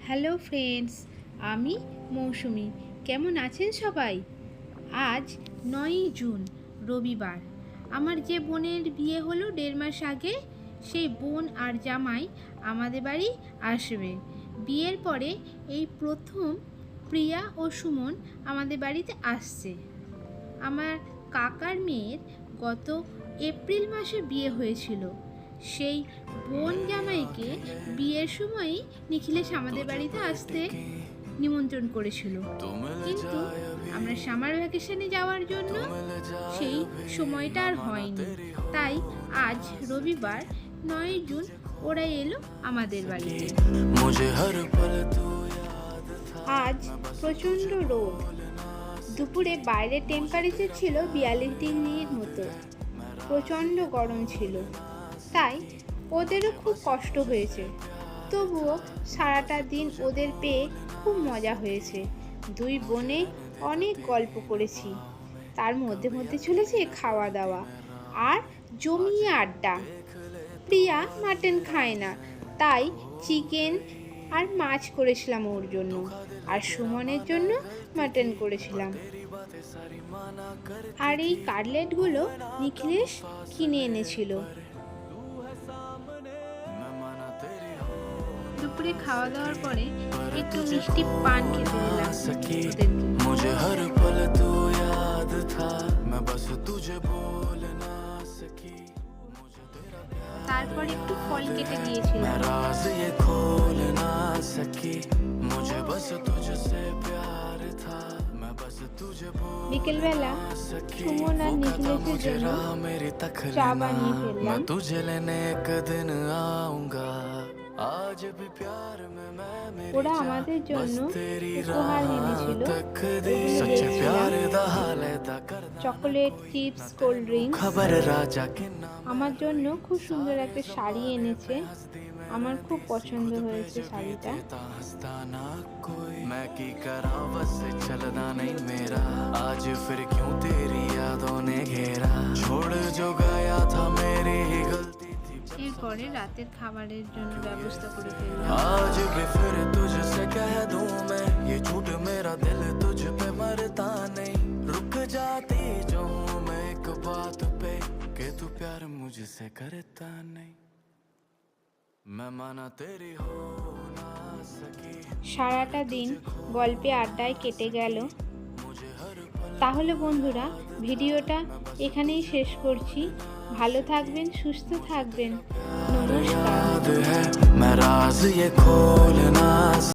Hello friends, আমি মৌসুমি। কেমন আছেন সবাই? আজ 9ই জুন, রবিবার। আমার যে বোনের বিয়ে হলো 1.5 মাস আগে, সেই বোন আর জামাই আমাদের বাড়ি আসবে। বিয়ের পরে এই প্রথম প্রিয়া ও সুমন আমাদের বাড়িতে আসছে। আমার কাকার মেয়ের গত এপ্রিল মাসে বিয়ে হয়েছিল। সেই বোন জামাইকে বিয়ের সময়ই নিখিলেশ আমাদের বাড়িতে আসতে নিমন্ত্রণ করেছিল, কিন্তু আমরা সামার ভ্যাকেশনে যাওয়ার জন্য সেই সময়টা আর হয়নি। তাই আজ রবিবার 9 জুন ওরা এলো আমাদের বাড়িতে। আজ প্রচণ্ড রোদ। দুপুরে বাইরের টেম্পারেচার ছিল 42 ডিগ্রির মতো। প্রচণ্ড গরম ছিল, তাই ওদেরও খুব কষ্ট হয়েছে। তবুও সারাটা দিন ওদের পেয়ে খুব মজা হয়েছে। দুই বোনে অনেক গল্প করেছি, তার মধ্যে মধ্যে চলেছে খাওয়া দাওয়া আর জমিয়ে আড্ডা। প্রিয়া মাটন খায় না, তাই চিকেন আর মাছ করেছিলাম ওর জন্য, আর সুমনের জন্য মাটন করেছিলাম। আর এই কাটলেটগুলো নিখিলেশ কিনে এনেছিল। দুপুরে খাওয়া দাওয়ার পরে একটু মিষ্টি পান খেতে দিলাম তারপর একটু ফল কেটে দিয়েছিলাম। বিকেলবেলা সুমন আর নিখিলেশের জন্য চা বানিয়ে ফেললাম। ওরা আমাদের জন্য উপহার এনেছিল, চকোলেট, চিপস, কোল্ড ড্রিঙ্কস। আমার জন্য খুব সুন্দর একটা শাড়ি এনেছে, আমার খুব পছন্দ হয়েছে শাড়িটা। এরপরে রাতের খাবারের জন্য ব্যবস্থা করে ফেললাম। সারাটা দিন গল্পে আড্ডায় কেটে গেল। তাহলে বন্ধুরা, ভিডিওটা এখানেই শেষ করছি। ভালো থাকবেন, সুস্থ থাকবেন। নমস্কার।